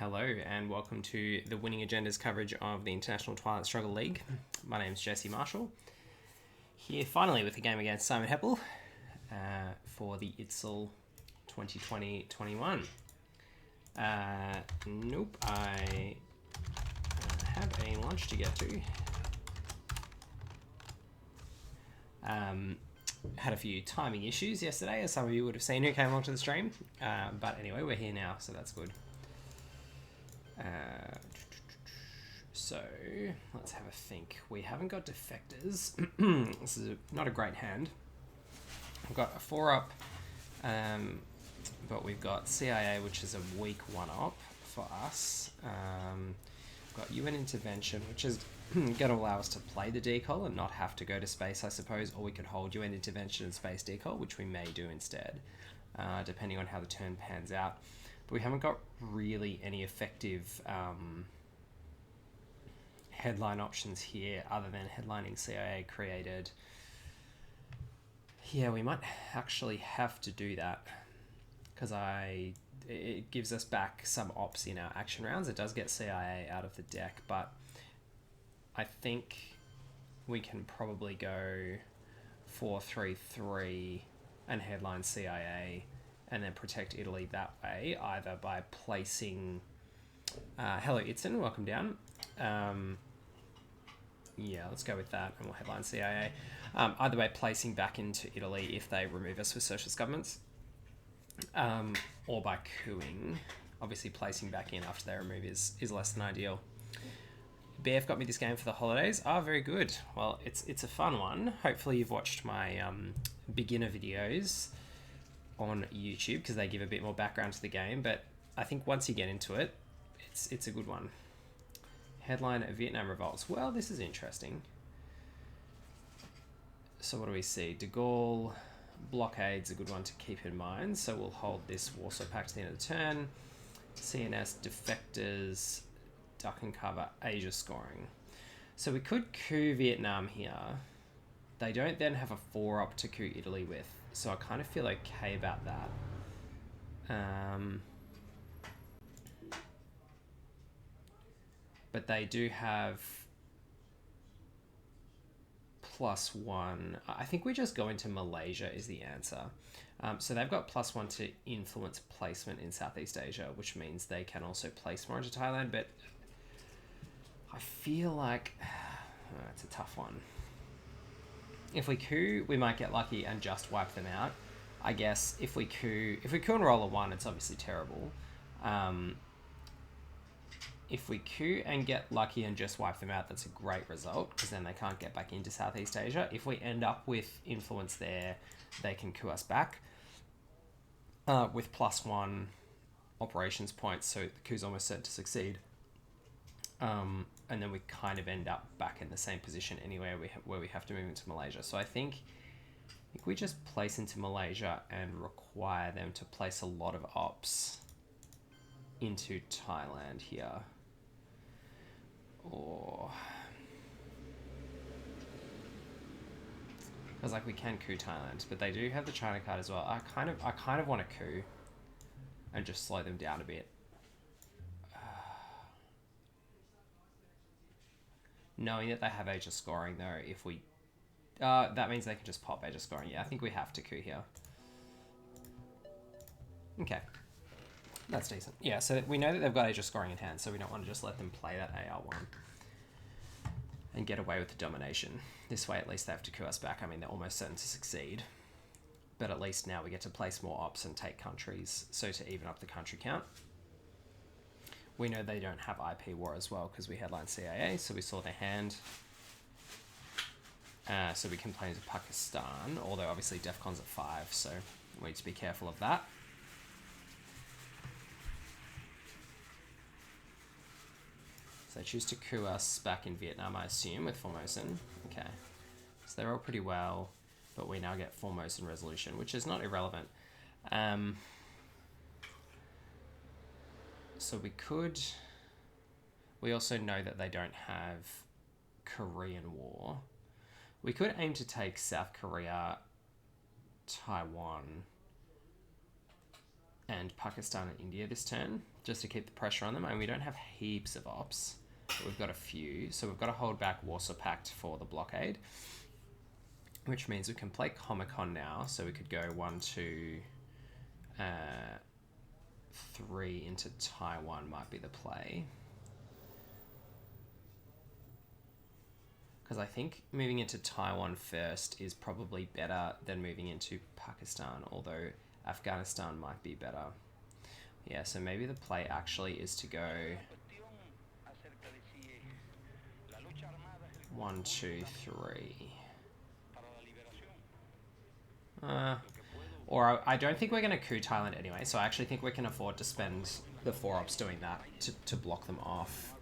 Hello and welcome to the Winning Agendas coverage of the International Twilight Struggle League. My name is Jesse Marshall, here finally with a game against Simon Heppel for the ITSL 2020-21. Nope, I have a lunch to get to. Had a few timing issues yesterday, as some of you would have seen who came along to the stream. But anyway, we're here now, so that's good. So let's have a think. We haven't got defectors. This is not a great hand. We've got a 4-up, but we've got CIA, which is a weak 1-up for us. We've got UN intervention, which is going to allow us to play the decol and not have to go to space, I suppose, or we could hold UN intervention and space decol, which we may do instead, depending on how the turn pans out. But we haven't got really any effective headline options here other than headlining CIA created. Yeah, we might actually have to do that because it gives us back some ops in our action rounds. It does get CIA out of the deck, but I think we can probably go 4-3-3 and headline CIA and then protect Italy that way, either by placing... hello, Itzen, welcome down. Yeah, let's go with that, and we'll headline CIA. Either way, placing back into Italy if they remove us with socialist governments, or by cooing. Obviously, placing back in after they remove is less than ideal. BF got me this game for the holidays. Very good. Well, it's a fun one. Hopefully, you've watched my beginner videos on YouTube because they give a bit more background to the game. But I think once you get into it, it's a good one. Headline Vietnam revolts. Well, this is interesting. So what do we see? De Gaulle blockade's a good one to keep in mind. So we'll hold this Warsaw Pact to the end of the turn. CNS defectors, duck and cover, Asia scoring. So we could coup Vietnam here. They don't then have a 4-up to coup Italy with. So I kind of feel okay about that. But they do have +1. I think we just go into Malaysia is the answer. So they've got +1 to influence placement in Southeast Asia, which means they can also place more into Thailand. But I feel like it's a tough one. If we coup, we might get lucky and just wipe them out. I guess if we coup and roll a 1, it's obviously terrible. If we coup and get lucky and just wipe them out, that's a great result because then they can't get back into Southeast Asia. If we end up with influence there, they can coup us back with +1 operations points, so the coup's almost set to succeed. And then we kind of end up back in the same position anyway where we have to move into Malaysia. So I think we just place into Malaysia and require them to place a lot of ops into Thailand here. Or... because we can coup Thailand, but they do have the China card as well. I kind of want to coup and just slow them down a bit. Knowing that they have Asia scoring though, if we... that means they can just pop Asia scoring. Yeah, I think we have to coup here. Okay. That's decent. Yeah, so we know that they've got Asia scoring in hand, so we don't want to just let them play that AR1 and get away with the domination. This way, at least they have to coup us back. I mean, they're almost certain to succeed. But at least now we get to place more ops and take countries, so to even up the country count. We know they don't have IP war as well because we headline CIA, so we saw their hand. So we can play into Pakistan, although obviously DEFCON's at 5, so we need to be careful of that. So they choose to coup us back in Vietnam, I assume, with Formosan. Okay. So they're all pretty well, but we now get Formosan resolution, which is not irrelevant. So we could... we also know that they don't have Korean War. We could aim to take South Korea, Taiwan, and Pakistan and India this turn, just to keep the pressure on them. And we don't have heaps of ops, but we've got a few. So we've got to hold back Warsaw Pact for the blockade, which means we can play Comic-Con now. So we could go 1, 2, 3 into Taiwan might be the play. Because I think moving into Taiwan first is probably better than moving into Pakistan, although Afghanistan might be better. Yeah, so maybe the play actually is to go 1, 2, 3. Or I don't think we're going to coup Thailand anyway, so I actually think we can afford to spend the 4 ops doing that to block them off.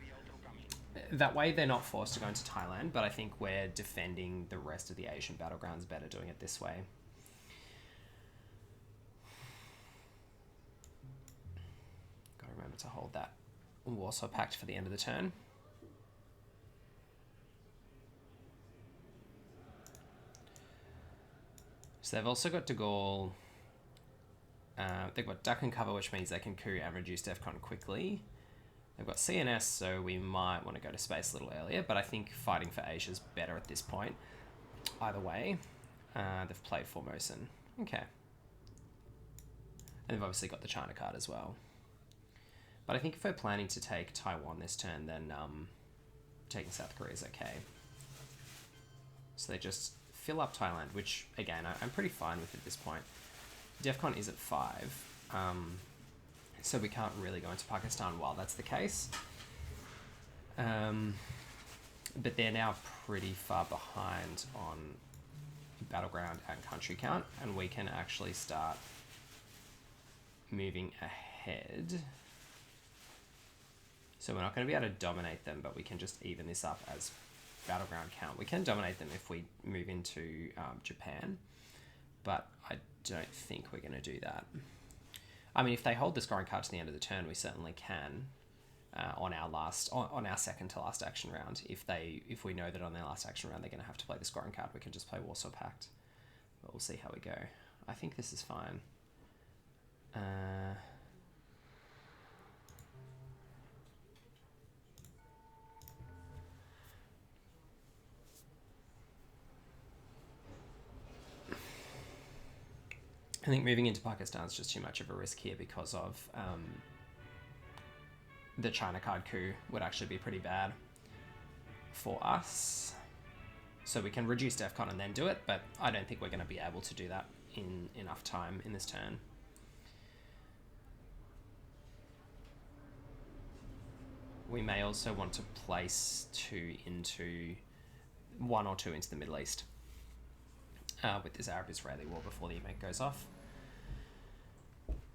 That way they're not forced to go into Thailand, but I think we're defending the rest of the Asian battlegrounds better doing it this way. Got to remember to hold that Warsaw Pact for the end of the turn. So they've also got De Gaulle. They've got duck and cover, which means they can coup and reduce DEFCON quickly. They've got CNS, so we might want to go to space a little earlier, but I think fighting for Asia is better at this point. Either way, they've played Formosan. Okay. And they've obviously got the China card as well. But I think if we're planning to take Taiwan this turn, then taking South Korea is okay. So they just fill up Thailand, which, again, I'm pretty fine with at this point. DEFCON is at 5. So we can't really go into Pakistan while that's the case. But they're now pretty far behind on battleground and country count, and we can actually start moving ahead. So we're not going to be able to dominate them, but we can just even this up as battleground count. We can dominate them if we move into Japan, but I don't think we're going to do that. I mean, if they hold the scoring card to the end of the turn, we certainly can on our second to last action round. If we know that on their last action round they're going to have to play the scoring card, we can just play Warsaw Pact. But we'll see how we go. I think this is fine. I think moving into Pakistan is just too much of a risk here because of the China card coup would actually be pretty bad for us. So we can reduce DEFCON and then do it, but I don't think we're going to be able to do that in enough time in this turn. We may also want to place 1 or 2 into the Middle East with this Arab-Israeli war before the event goes off,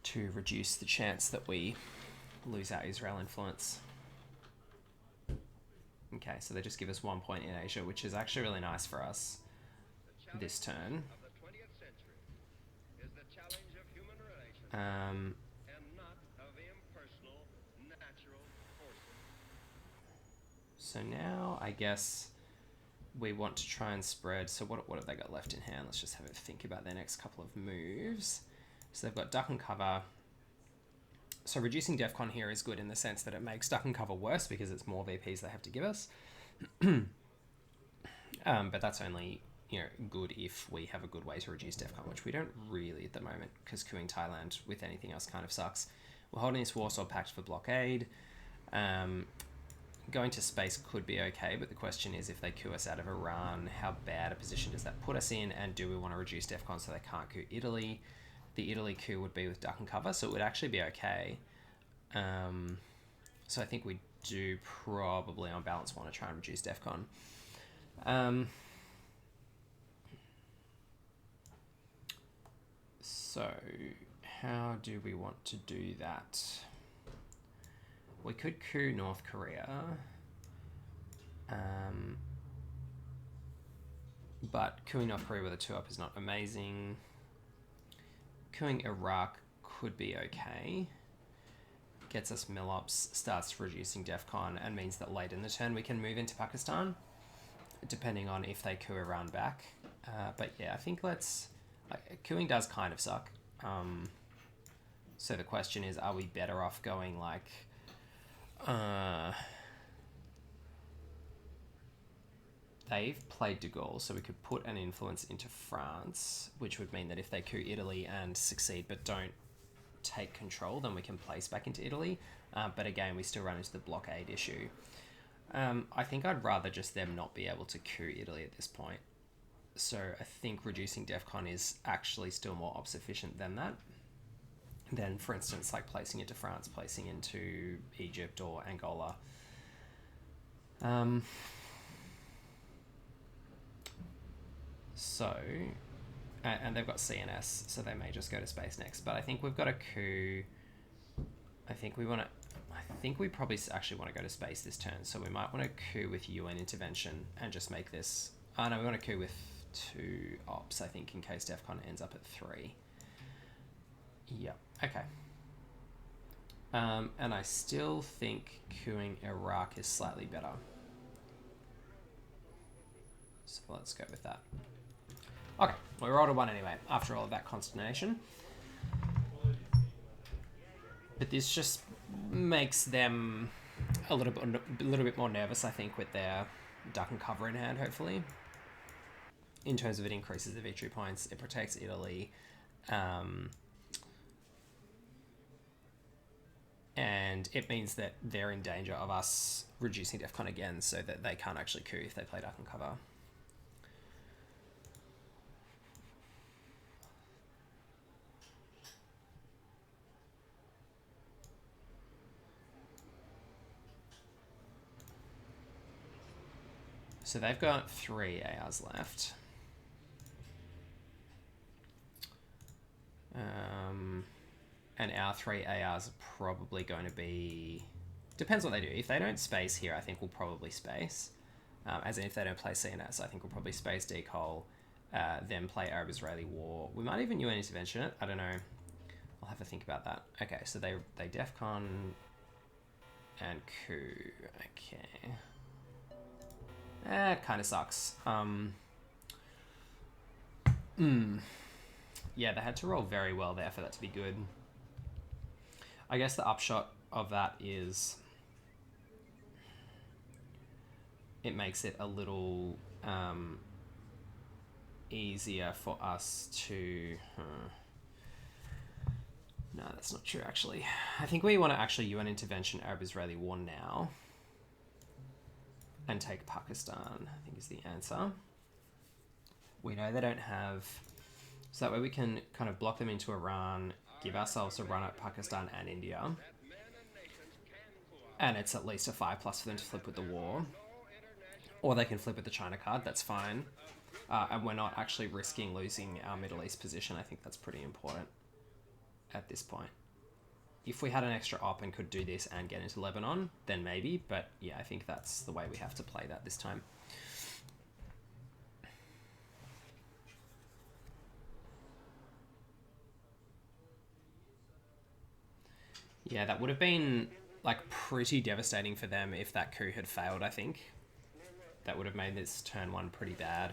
to reduce the chance that we lose our Israel influence. Okay, so they just give us 1 point in Asia, which is actually really nice for us this turn. So now I guess we want to try and spread. So what have they got left in hand? Let's just have a think about their next couple of moves. So they've got duck and cover. So reducing DEFCON here is good in the sense that it makes duck and cover worse because it's more VPs they have to give us. But that's only good if we have a good way to reduce DEFCON, which we don't really at the moment because queuing Thailand with anything else kind of sucks. We're holding this Warsaw Pact for blockade. Going to space could be okay, but the question is if they coup us out of Iran, how bad a position does that put us in, and do we want to reduce DEFCON so they can't coup Italy? The Italy coup would be with duck and cover, so it would actually be okay. So I think we do probably on balance want to try and reduce DEFCON. So how do we want to do that? We could coup North Korea, but coupping North Korea with a 2-up is not amazing. Coupping Iraq could be okay. Gets us mill-ups, starts reducing DEFCON, and means that late in the turn we can move into Pakistan, depending on if they coup Iran back. But yeah, I think coupping does kind of suck. So the question is, are we better off going like... they've played de Gaulle, so we could put an influence into France, which would mean that if they coup Italy and succeed but don't take control, then we can place back into Italy. But again, we still run into the blockade issue. I think I'd rather just them not be able to coup Italy at this point. So I think reducing DEFCON is actually still more ops efficient than that. Than, for instance, like placing into France, placing into Egypt or Angola. So, and they've got CNS, so they may just go to space next. But I think we've got a coup. I think we probably actually want to go to space this turn. So we might want to coup with UN intervention and just make this... Oh no, we want to coup with 2 ops, I think, in case DEFCON ends up at 3. Yep, okay. And I still think coupping Iraq is slightly better. So let's go with that. Okay, we rolled a 1 anyway, after all of that consternation. But this just makes them a little bit more nervous, I think, with their duck and cover in hand, hopefully. In terms of it increases the victory points, it protects Italy. And it means that they're in danger of us reducing DEFCON again, so that they can't actually coup if they play duck and cover. So they've got 3 ARs left. And our 3 ARs are probably going to be... Depends what they do. If they don't space here, I think we'll probably space. As in, if they don't play CNS, I think we'll probably space Decol, then play Arab-Israeli War. We might even UN intervention it. I don't know. I'll have to think about that. Okay, so they DEFCON and coup. Okay. It kind of sucks. Yeah, they had to roll very well there for that to be good. I guess the upshot of that is it makes it a little easier for us to... No, that's not true, actually. I think we want to actually UN intervention Arab-Israeli War now. And take Pakistan, I think is the answer. We know they don't have... So that way we can kind of block them into Iran, give ourselves a run at Pakistan and India. And it's at least a 5+ for them to flip with the war. Or they can flip with the China card, that's fine. And we're not actually risking losing our Middle East position. I think that's pretty important at this point. If we had an extra op and could do this and get into Lebanon, then maybe. But yeah, I think that's the way we have to play that this time. Yeah, that would have been like pretty devastating for them if that coup had failed, I think. That would have made this turn 1 pretty bad.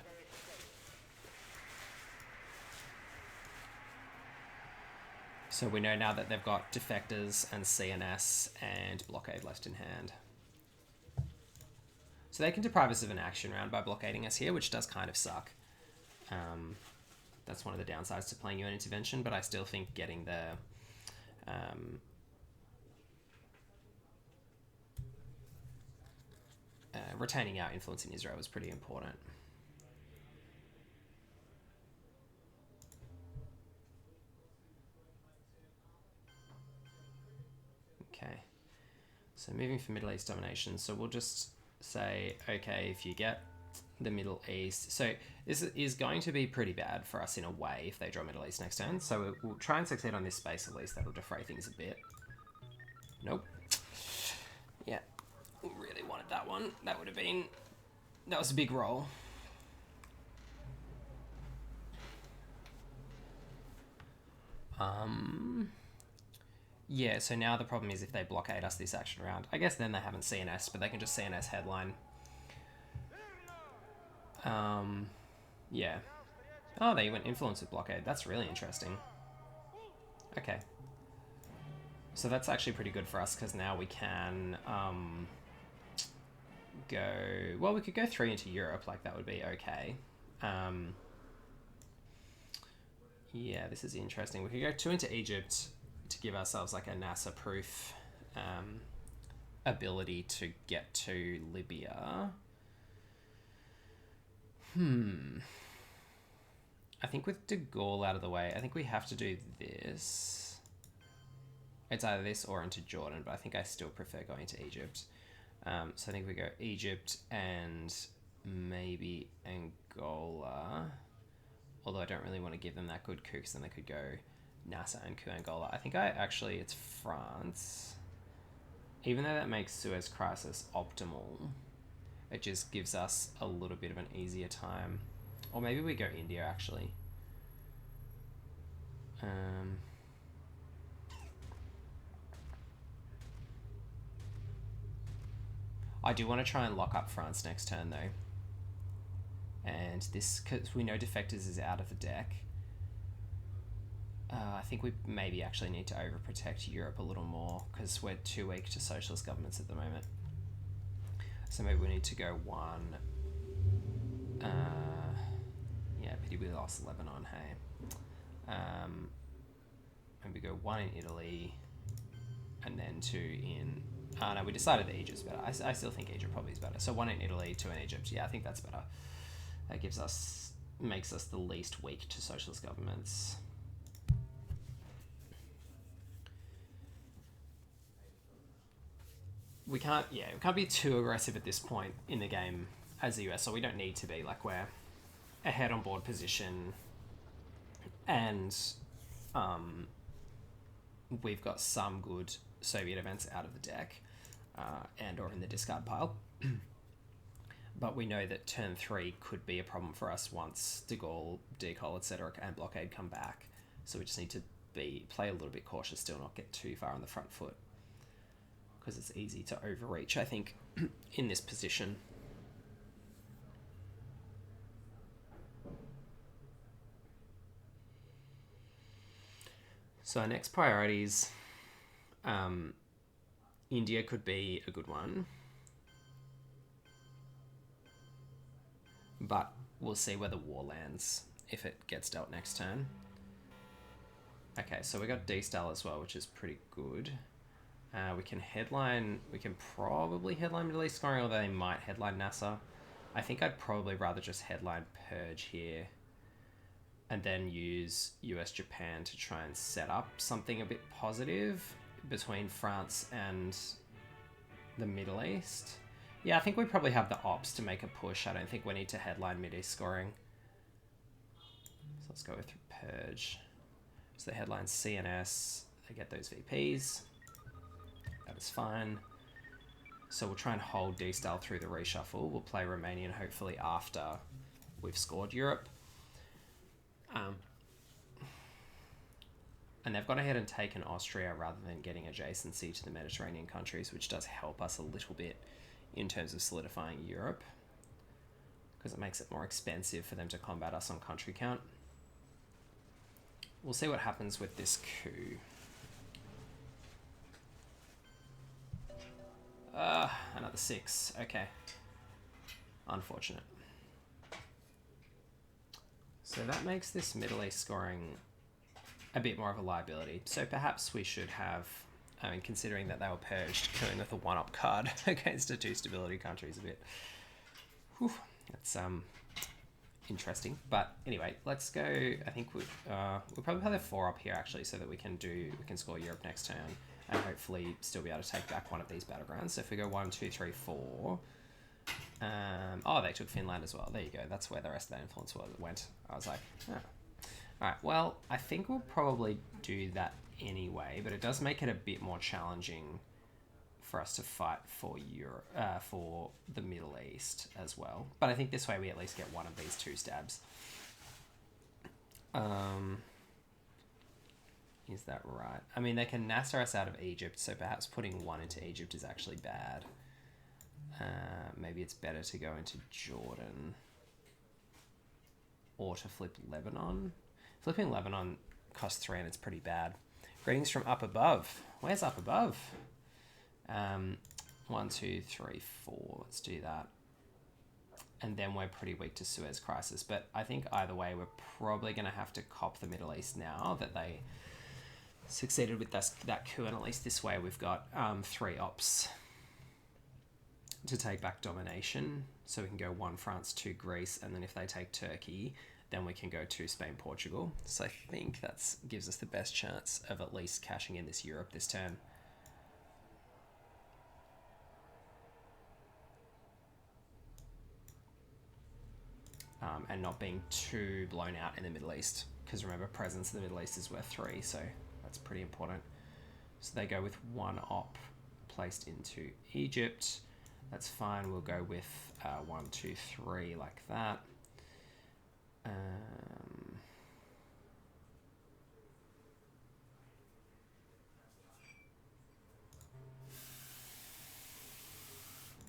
So we know now that they've got defectors and CNS and blockade left in hand. So they can deprive us of an action round by blockading us here, which does kind of suck. That's one of the downsides to playing UN intervention, but I still think getting the... retaining our influence in Israel was pretty important. Okay, so moving for Middle East domination. So we'll just say, okay, if you get the Middle East. So this is going to be pretty bad for us in a way if they draw Middle East next turn. So we'll try and succeed on this space at least. That'll defray things a bit. Nope. Yeah, we really wanted that one. That would have been... That was a big roll. Yeah, so now the problem is if they blockade us this action round. I guess then they haven't CNS, but they can just CNS headline. Yeah. Oh, they went influence with blockade. That's really interesting. Okay. So that's actually pretty good for us because now we can go... Well, we could go 3 into Europe, like that would be okay. Yeah, this is interesting. We could go 2 into Egypt to give ourselves like a NASA-proof ability to get to Libya. I think with De Gaulle out of the way, I think we have to do this. It's either this or into Jordan, but I think I still prefer going to Egypt. So I think we go Egypt and maybe Angola. Although I don't really want to give them that good coup because then they could go NASA and coup Angola. I think it's France. Even though that makes Suez Crisis optimal, it just gives us a little bit of an easier time. Or maybe we go India, actually. I do want to try and lock up France next turn, though. And this, because we know Defectors is out of the deck. I think we maybe actually need to overprotect Europe a little more because we're too weak to socialist governments at the moment. So maybe we need to go 1. Yeah, pity we lost Lebanon, hey. Maybe go 1 in Italy and then 2 in... no, we decided that Egypt's better. I still think Egypt probably is better. So 1 in Italy, 2 in Egypt. Yeah, I think that's better. That makes us the least weak to socialist governments. We can't be too aggressive at this point in the game as the US, so we don't need to be. Like, we're ahead on board position and we've got some good Soviet events out of the deck and or in the discard pile. But we know that turn 3 could be a problem for us once De Gaulle, Decol, etc. and Blockade come back. So we just need to play a little bit cautious, still not get too far on the front foot. Because it's easy to overreach, I think, in this position. So our next priorities, India could be a good one. But we'll see where the war lands if it gets dealt next turn. Okay, so we got D-Style as well, which is pretty good. We can probably headline Middle East scoring, although they might headline NASA. I think I'd probably rather just headline Purge here and then use US-Japan to try and set up something a bit positive between France and the Middle East. Yeah, I think we probably have the ops to make a push. I don't think we need to headline Mid-East scoring. So let's go with Purge. So the headline CNS, they get those VPs. That is fine. So we'll try and hold D-Style through the reshuffle. We'll play Romanian hopefully after we've scored Europe. And they've gone ahead and taken Austria rather than getting adjacency to the Mediterranean countries, which does help us a little bit in terms of solidifying Europe, because it makes it more expensive for them to combat us on country count. We'll see what happens with this coup. Another 6. Okay. Unfortunate. So that makes this Middle East scoring a bit more of a liability. So perhaps we should have, I mean, considering that they were purged, going with a 1-up card against a 2 stability country is a bit... Whew, that's interesting. But anyway, let's go. I think we'll probably play the 4-up here actually, so that we can score Europe next turn and hopefully still be able to take back one of these battlegrounds. So if we go 1, 2, 3, 4. Oh, they took Finland as well. There you go. That's where the rest of that influence went. I was like, oh. Alright, well, I think we'll probably do that anyway, but it does make it a bit more challenging for us to fight for Europe, for the Middle East as well. But I think this way we at least get one of these 2 stabs. Is that right? I mean, they can NASA us out of Egypt, so perhaps putting 1 into Egypt is actually bad. Maybe it's better to go into Jordan. Or to flip Lebanon. Flipping Lebanon costs 3 and it's pretty bad. Greetings from up above. Where's up above? 1, 2, 3, 4. Let's do that. And then we're pretty weak to Suez Crisis. But I think either way, we're probably going to have to cop the Middle East now that they succeeded with that coup. And at least this way we've got 3 ops to take back domination. So we can go 1 France, 2 Greece. And then if they take Turkey, then we can go 2 Spain, Portugal. So I think that gives us the best chance of at least cashing in this Europe this turn. And not being too blown out in the Middle East. Because remember, presence in the Middle East is worth 3, so that's pretty important. So they go with 1 op placed into Egypt. That's fine. We'll go with 1, 2, 3 like that.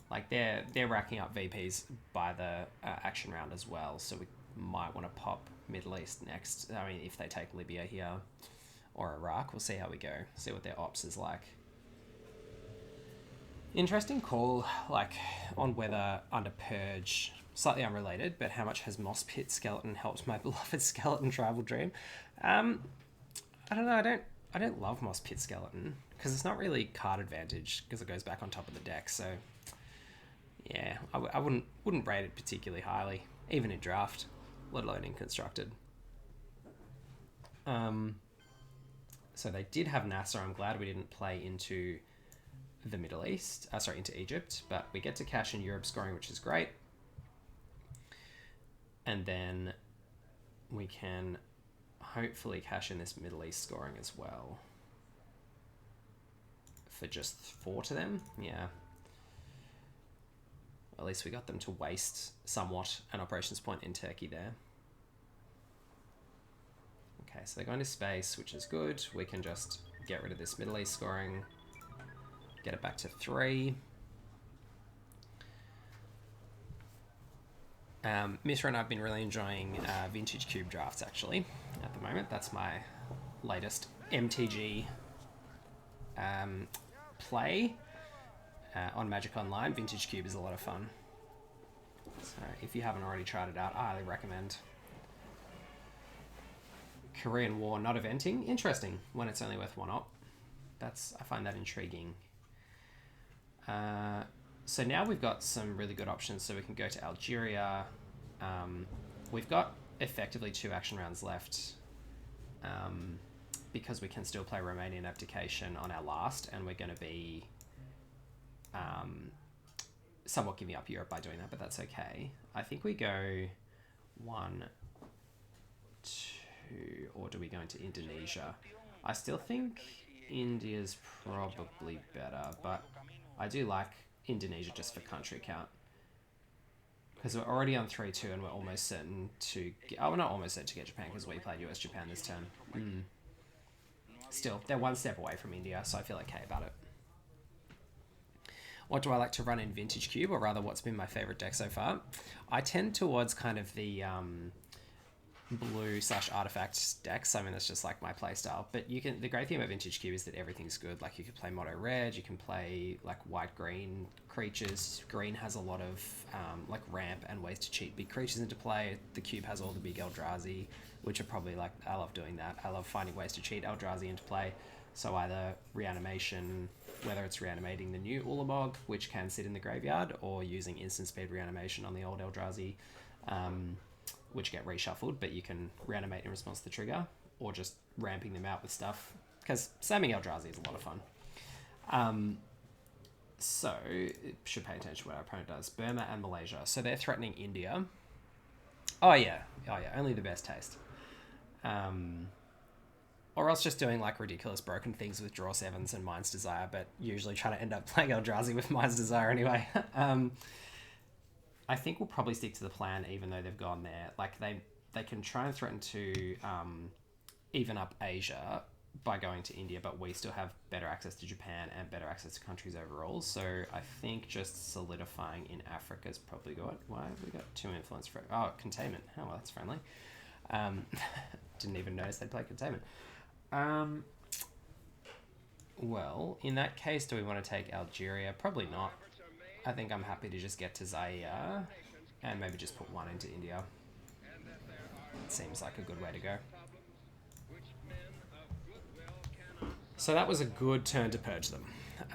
Like they're racking up VPs by the action round as well, so we might want to pop Middle East next. I mean, if they take Libya here or Iraq, we'll see how we go. See what their ops is like. Interesting call, like on whether under Purge, slightly unrelated, but how much has Moss Pit Skeleton helped my beloved Skeleton Tribal Dream? I don't know. I don't love Moss Pit Skeleton because it's not really card advantage because it goes back on top of the deck. So yeah, I wouldn't rate it particularly highly, even in draft, let alone in constructed. So they did have Nasser. I'm glad we didn't play into the Middle East, into Egypt, but we get to cash in Europe scoring, which is great. And then we can hopefully cash in this Middle East scoring as well. For just 4 to them, yeah. At least we got them to waste somewhat an operations point in Turkey there. Okay, so they're going to space, which is good. We can just get rid of this Middle East scoring. Get it back to 3. Mithra and I've been really enjoying Vintage Cube drafts, actually, at the moment. That's my latest MTG play on Magic Online. Vintage Cube is a lot of fun. So if you haven't already tried it out, I highly recommend. Korean War not eventing. Interesting, when it's only worth 1 op. I find that intriguing. So now we've got some really good options. So we can go to Algeria. We've got effectively 2 action rounds left because we can still play Romanian Abdication on our last, and we're going to be somewhat giving up Europe by doing that, but that's okay. I think we go 1, 2, or do we go into Indonesia? I still think India's probably better, but I do like Indonesia just for country count. Because we're already on 3-2 and we're almost certain to get... Oh, we're not almost certain to get Japan because we played US-Japan this turn. Still, they're 1 step away from India, so I feel okay about it. What do I like to run in Vintage Cube, or rather what's been my favourite deck so far? I tend towards kind of the blue/artifact decks. I mean, that's just like my playstyle. But you can. The great thing about Vintage Cube is that everything's good. Like you can play mono red, you can play like white-green creatures. Green has a lot of like ramp and ways to cheat big creatures into play. The cube has all the big Eldrazi, which are probably like, I love doing that. I love finding ways to cheat Eldrazi into play. So either reanimation, whether it's reanimating the new Ulamog, which can sit in the graveyard, or using instant speed reanimation on the old Eldrazi, which get reshuffled, but you can reanimate in response to the trigger, or just ramping them out with stuff, because slamming Eldrazi is a lot of fun. So, should pay attention to what our opponent does. Burma and Malaysia. So they're threatening India. Oh yeah, only the best taste. Or else just doing like ridiculous broken things with draw 7s and Mind's Desire, but usually trying to end up playing Eldrazi with Mind's Desire anyway. I think we'll probably stick to the plan even though they've gone there. Like they can try and threaten to even up Asia by going to India, but we still have better access to Japan and better access to countries overall. So I think just solidifying in Africa is probably good. Why have we got 2 influence for... Oh, Containment. Oh, well, that's friendly. Didn't even notice they played Containment. Well, in that case, do we want to take Algeria? Probably not. I think I'm happy to just get to Zaire and maybe just put one into India. It seems like a good way to go. So that was a good turn to purge them.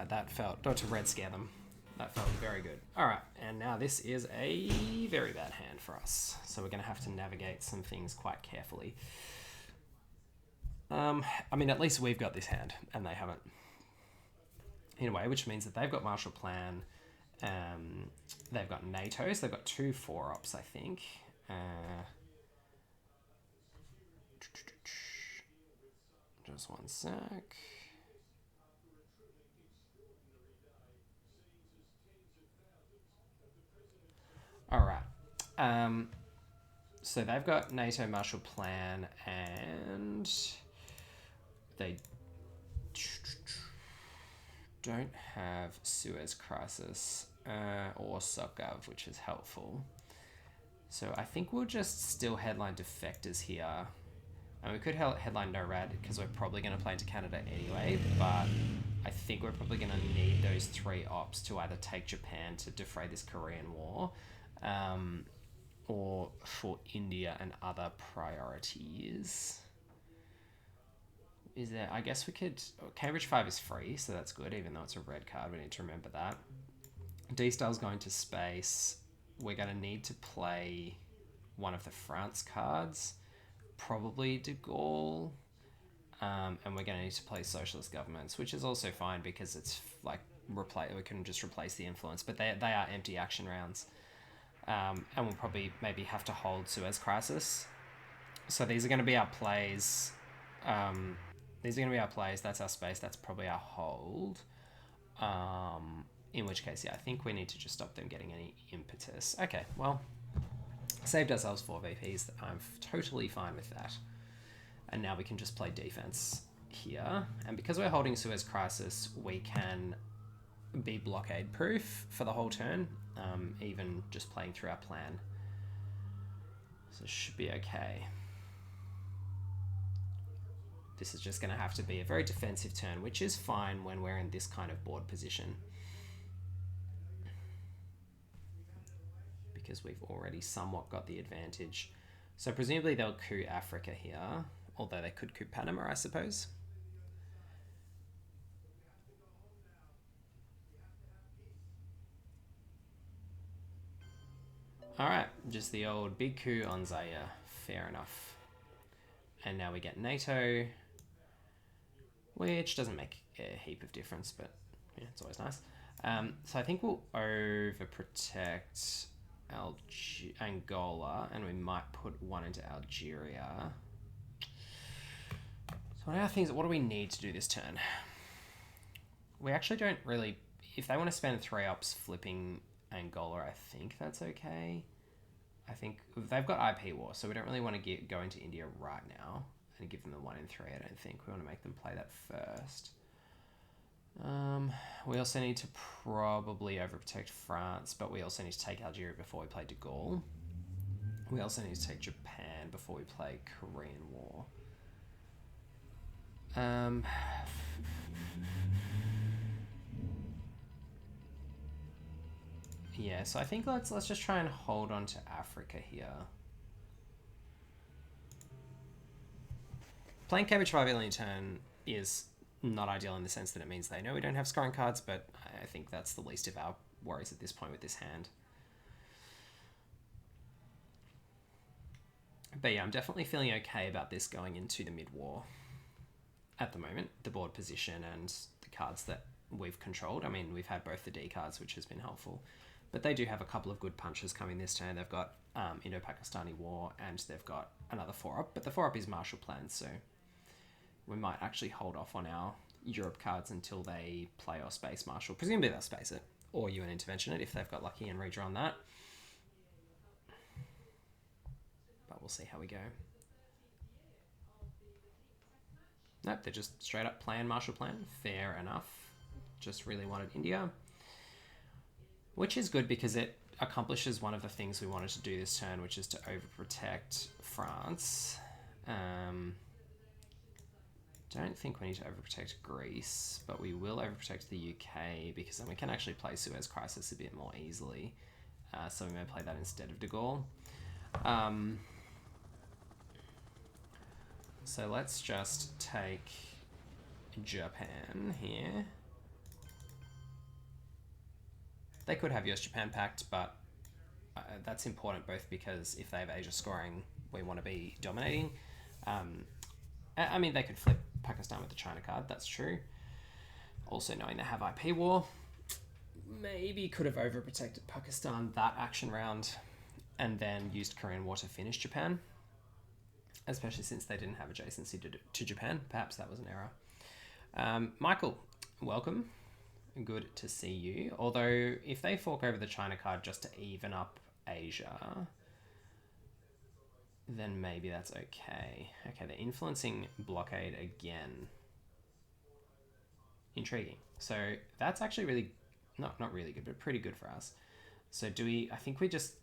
That felt, or to red scare them. That felt very good. All right, and now this is a very bad hand for us. So we're going to have to navigate some things quite carefully. I mean, at least we've got this hand, and they haven't. In a way, which means that they've got Marshall Plan. They've got NATO, so they've got 2 4-ops, I think. Just one sec. All right. So they've got NATO Marshall Plan, and they don't have Suez Crisis or SOCGov, which is helpful. So I think we'll just still headline defectors here. And we could headline NORAD because we're probably going to play into Canada anyway, but I think we're probably going to need those 3 ops to either take Japan to defray this Korean War, or for India and other priorities. Is there, I guess we could, Cambridge 5 is free, so that's good, even though it's a red card, we need to remember that. D-Style's going to space. We're going to need to play one of the France cards, probably de Gaulle, and we're going to need to play socialist governments, which is also fine because it's like we can just replace the influence, but they are empty action rounds, and we'll probably maybe have to hold Suez Crisis. So these are going to be our plays. That's our space. That's probably our hold. In which case, yeah, I think we need to just stop them getting any impetus. Okay, well, saved ourselves 4 VPs. I'm totally fine with that. And now we can just play defense here. And because we're holding Suez Crisis, we can be blockade proof for the whole turn, even just playing through our plan. So it should be okay. This is just going to have to be a very defensive turn, which is fine when we're in this kind of board position, because we've already somewhat got the advantage. So presumably they'll coup Africa here, although they could coup Panama, I suppose. All right, just the old big coup on Zaire. Fair enough. And now we get NATO, which doesn't make a heap of difference, but yeah, it's always nice. So I think we'll overprotect Angola, and we might put one into Algeria. So what do we need to do this turn? We actually don't really, if they want to spend 3 ops flipping Angola, I think that's okay. I think they've got IP war, so we don't really want to go into India right now and give them the 1 in 3. I don't think we want to make them play that first. We also need to probably overprotect France, but we also need to take Algeria before we play de Gaulle. We also need to take Japan before we play Korean War. Yeah, so I think let's just try and hold on to Africa here. Playing Cambridge 5 early turn is not ideal in the sense that it means they know we don't have scoring cards, but I think that's the least of our worries at this point with this hand. But yeah, I'm definitely feeling okay about this going into the mid-war at the moment, the board position and the cards that we've controlled. I mean, we've had both the D cards, which has been helpful, but they do have a couple of good punches coming this turn. They've got Indo-Pakistani War, and they've got another 4-up, but the 4-up is Marshall Plan, so we might actually hold off on our Europe cards until they play or space Marshall. Presumably they'll space it, or UN intervention it if they've got lucky and redraw on that. But we'll see how we go. Nope, they're just straight up playing Marshall Plan. Fair enough. Just really wanted India. Which is good because it accomplishes one of the things we wanted to do this turn, which is to overprotect France. don't think we need to overprotect Greece, but we will overprotect the UK because then we can actually play Suez Crisis a bit more easily. So we may play that instead of de Gaulle. So let's just take Japan here. They could have US-Japan Pact, but that's important both because if they have Asia scoring, we want to be dominating. I mean, they could flip Pakistan with the China card, that's true. Also knowing they have IP war, maybe could have overprotected Pakistan that action round and then used Korean War to finish Japan, especially since they didn't have adjacency to Japan. Perhaps that was an error. Michael, welcome. Good to see you. Although, if they fork over the China card just to even up Asia, then maybe that's okay. Okay, they're influencing blockade again. Intriguing. So that's actually really, not really good, but pretty good for us. So do we, I think we just,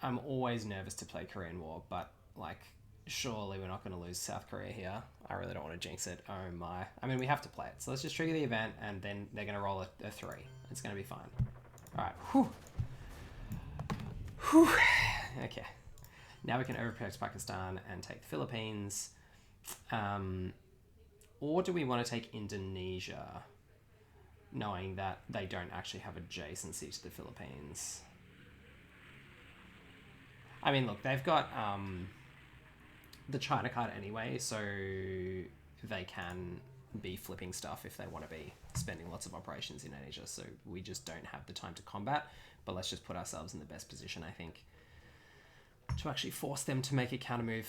I'm always nervous to play Korean War, but like, surely we're not going to lose South Korea here. I really don't want to jinx it. Oh my. I mean, we have to play it. So let's just trigger the event and then they're going to roll a 3. It's going to be fine. All right. Whew. Whew. Okay. Now we can overprotect Pakistan and take the Philippines. Or do we want to take Indonesia, knowing that they don't actually have adjacency to the Philippines? I mean, look, they've got the China card anyway, so they can be flipping stuff if they want to be spending lots of operations in Asia. So we just don't have the time to combat, but let's just put ourselves in the best position, I think, to actually force them to make a counter move,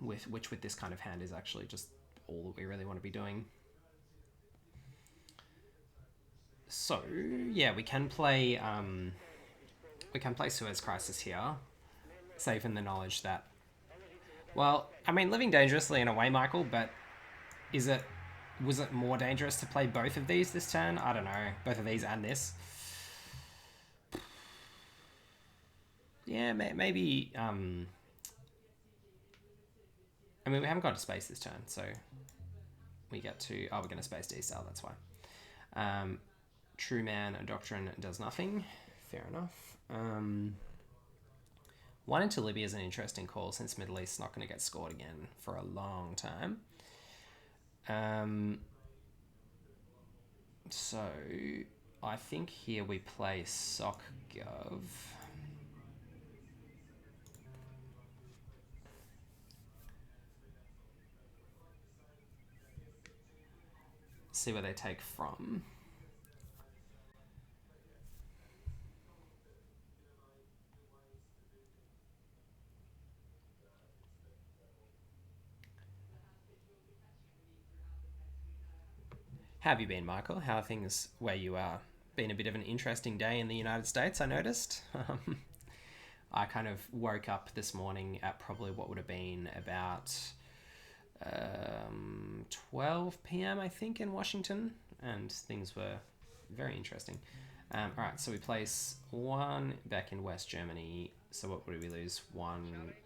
which with this kind of hand is actually just all that we really want to be doing. So yeah, we can play Suez Crisis here, safe in the knowledge that, well, I mean, living dangerously in a way, Michael, but was it more dangerous to play both of these this turn? I don't know, both of these and this. Yeah, maybe. I mean, we haven't got a space this turn, so we get to. Oh, we're going to space D-Cell, that's why. True Man Doctrine does nothing. Fair enough. One into Libya is an interesting call since Middle East's not going to get scored again for a long time. So I think here we play SocGov. See where they take from. How have you been, Michael? How are things where you are? Been a bit of an interesting day in the United States, I noticed. I kind of woke up this morning at probably what would have been about 12 p.m. I think in Washington, and things were very interesting. All right, so we place 1 back in West Germany. So what would we lose?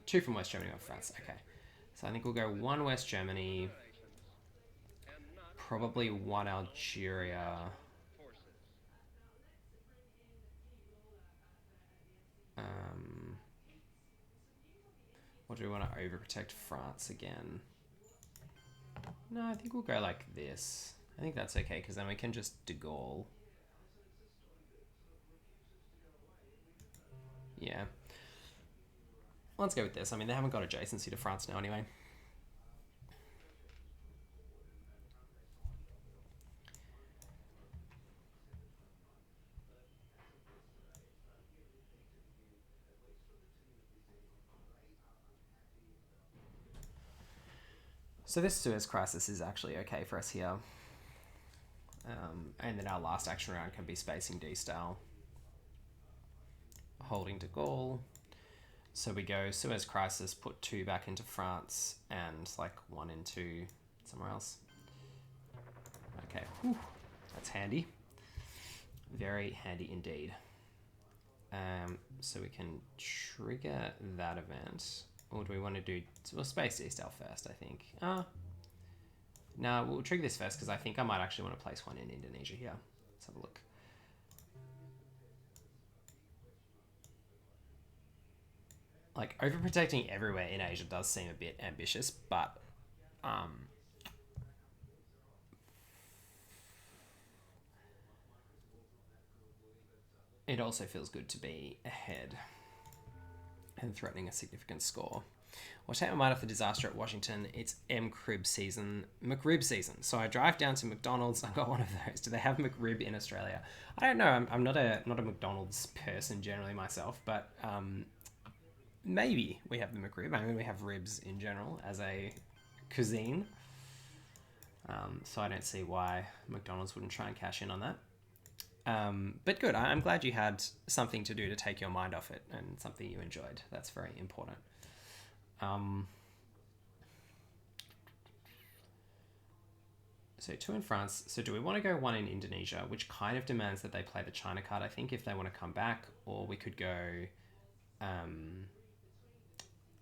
2 from West Germany, 1 from France. Okay, so I think we'll go 1 West Germany, probably 1 Algeria. Or do we want to overprotect France again? No, I think we'll go like this. I think that's okay, because then we can just de Gaulle. Yeah. Let's go with this. I mean, they haven't got adjacency to France now anyway. So this Suez Crisis is actually okay for us here. And then our last action round can be spacing D-Style. Holding de Gaulle. So we go Suez Crisis, put 2 back into France, and like 1 into somewhere else. Okay, whew. That's handy. Very handy indeed. So we can trigger that event. Or do we want to do... We'll space D-Style first, I think. Now we'll trigger this first because I think I might actually want to place one in Indonesia here. Let's have a look. Like, overprotecting everywhere in Asia does seem a bit ambitious, but it also feels good to be ahead and threatening a significant score. I'll take my mind off the disaster at Washington. It's McRib season. So I drive down to McDonald's. I got one of those. Do they have McRib in Australia? I don't know. I'm not a McDonald's person generally myself, but maybe we have the McRib. I mean, we have ribs in general as a cuisine. So I don't see why McDonald's wouldn't try and cash in on that. But good. I'm glad you had something to do to take your mind off it and something you enjoyed. That's very important. So 2 in France. So do we want to go 1 in Indonesia, which kind of demands that they play the China card, I think, if they want to come back, or we could go 1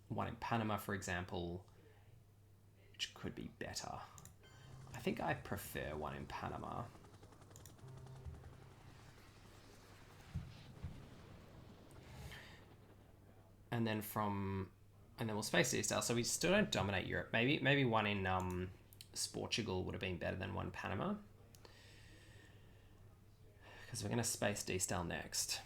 in Panama, for example, which could be better. I think I prefer 1 in Panama. And then we'll space ITSL. So we still don't dominate Europe. Maybe 1 in Portugal would have been better than 1 Panama. Because we're going to space D-Style next.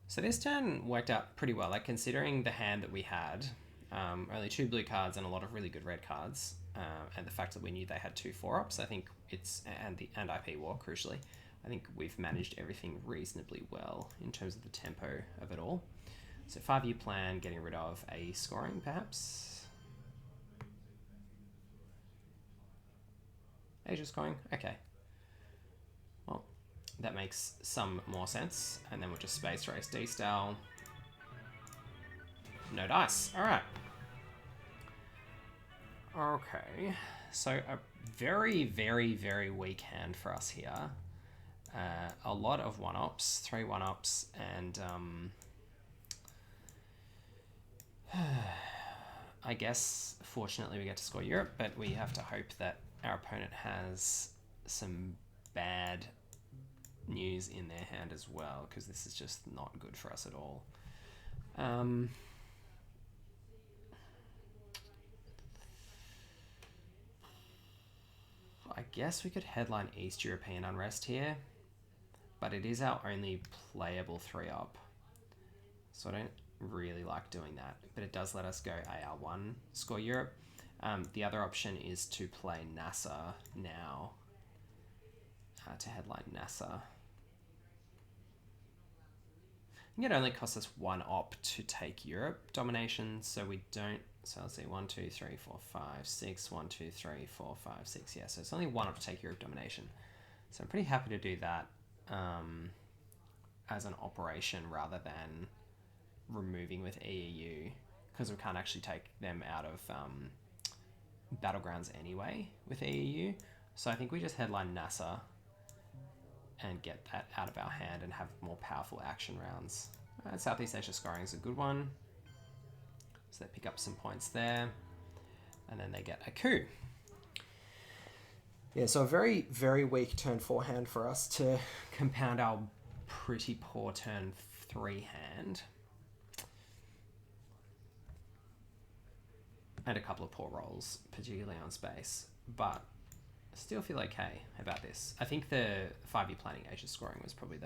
So this turn worked out pretty well. Like, considering the hand that we had, only 2 blue cards and a lot of really good red cards, and the fact that we knew they had 2 4-ups, I think and IP War, crucially, I think we've managed everything reasonably well in terms of the tempo of it all. So 5-year plan, getting rid of a scoring, perhaps. Asia scoring, okay. Well, that makes some more sense. And then we'll just space race D-Style. No dice. All right. Okay. So a very, very, very weak hand for us here. A lot of 1-ups, 3 1-ups, and I guess fortunately we get to score Europe, but we have to hope that our opponent has some bad news in their hand as well, because this is just not good for us at all. I guess we could headline East European Unrest here, but it is our only playable 3-up, so I don't really like doing that, but it does let us go AR1, score Europe. The other option is to play NASA now, to headline NASA. I think it only costs us 1 op to take Europe domination, so we don't. So let's see, 1, 2, 3, 4, 5, 6, 1, 2, 3, 4, 5, 6. Yeah, so it's only 1 op to take Europe domination. So I'm pretty happy to do that as an operation rather than removing with EEU, because we can't actually take them out of battlegrounds anyway with EEU. So I think we just headline NASA and get that out of our hand and have more powerful action rounds. Southeast Asia scoring is a good one. So they pick up some points there. And then they get a coup. Yeah, so a very, very weak turn 4 hand for us to compound our pretty poor turn 3 hand. And a couple of poor rolls, particularly on space. But I still feel okay about this. I think the 5-year planning Asia scoring was probably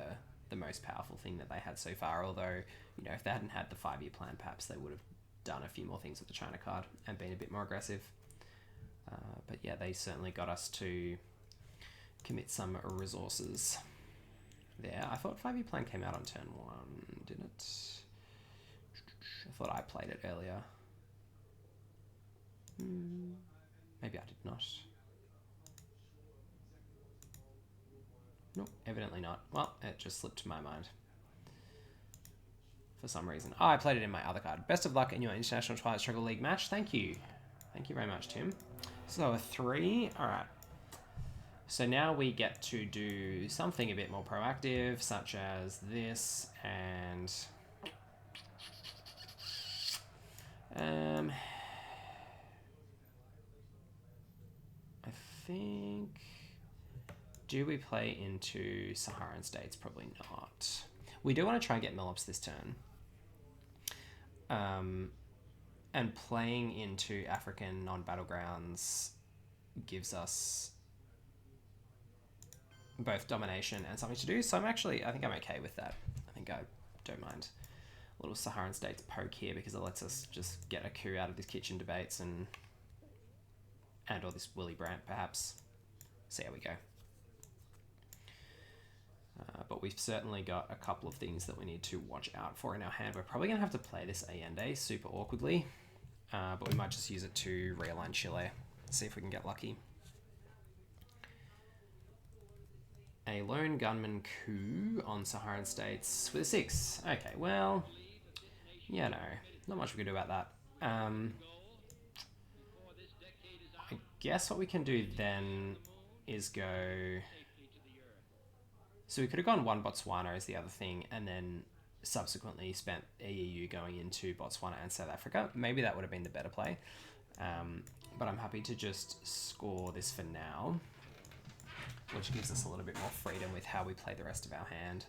the most powerful thing that they had so far. Although, you know, if they hadn't had the 5-year plan, perhaps they would have done a few more things with the China card and been a bit more aggressive. But yeah, they certainly got us to commit some resources there. I thought 5-year plan came out on turn 1, didn't it? I thought I played it earlier. Maybe I did not. Nope, evidently not. Well, it just slipped to my mind for some reason. Oh, I played it in my other card. Best of luck in your International Twilight Struggle League match. Thank you. Thank you very much, Tim. So a 3. All right. So now we get to do something a bit more proactive, such as this, and I think, do we play into Saharan states? Probably not. We do want to try and get Millops this turn. And playing into African non-battlegrounds gives us both domination and something to do. So I think I'm okay with that. I think I don't mind a little Saharan states poke here because it lets us just get a coup out of these kitchen debates and or this Willy Brandt perhaps. See how we go. But we've certainly got a couple of things that we need to watch out for in our hand. We're probably going to have to play this Allende super awkwardly, but we might just use it to realign Chile, see if we can get lucky. A lone gunman coup on Saharan states with a 6. Okay, well, yeah, no, not much we can do about that. I guess what we can do then is go... So we could have gone one Botswana as the other thing, and then subsequently spent EEU going into Botswana and South Africa. Maybe that would have been the better play. But I'm happy to just score this for now, which gives us a little bit more freedom with how we play the rest of our hand.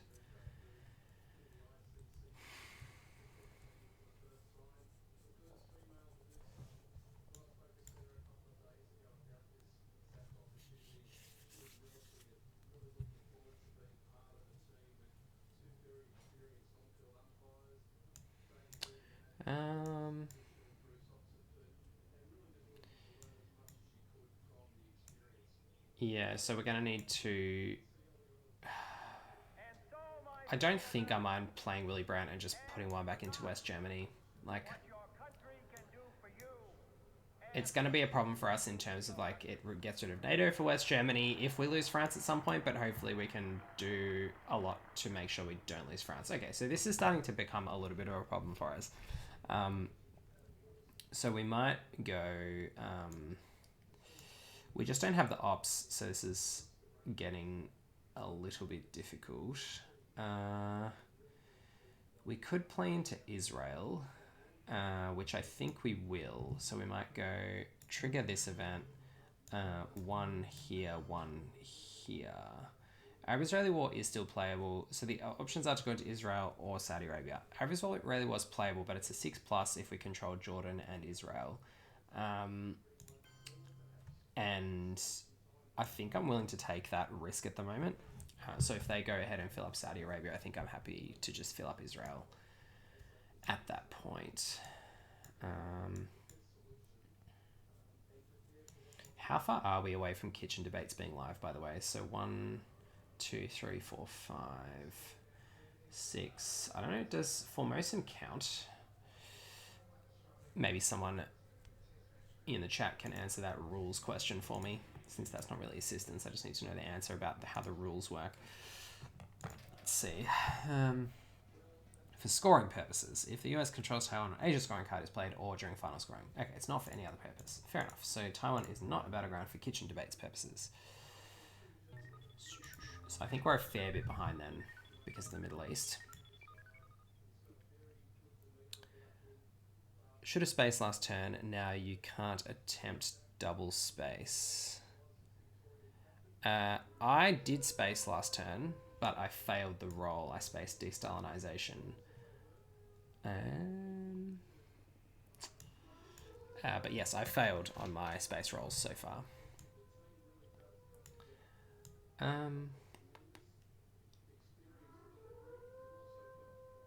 Yeah, so we're going to need to... I don't think I mind playing Willy Brandt and just putting one back into West Germany. Like, it's going to be a problem for us in terms of, like, it gets rid of NATO for West Germany if we lose France at some point, but hopefully we can do a lot to make sure we don't lose France. Okay, so this is starting to become a little bit of a problem for us. So we might go... we just don't have the ops, so this is getting a little bit difficult. We could play into Israel, which I think we will. So we might go trigger this event, one here, one here. Arab-Israeli war is still playable, so the options are to go into Israel or Saudi Arabia. Arab-Israeli war is playable, but it's a 6+ if we control Jordan and Israel. And I think I'm willing to take that risk at the moment. So if they go ahead and fill up Saudi Arabia, I think I'm happy to just fill up Israel at that point. How far are we away from kitchen debates being live, by the way? So 1, 2, 3, 4, 5, 6. I don't know, does Formosan count? Maybe someone in the chat can answer that rules question for me, since that's not really assistance. I just need to know the answer about how the rules work. Let's see. For scoring purposes, if the US controls Taiwan on Asia scoring card is played or during final scoring. Okay, it's not for any other purpose. Fair enough. So Taiwan is not a battleground for kitchen debates purposes. So I think we're a fair bit behind then because of the Middle East. Should have space last turn. Now you can't attempt double space. I did space last turn, but I failed the roll. I spaced de-Stalinization. But yes, I failed on my space rolls so far.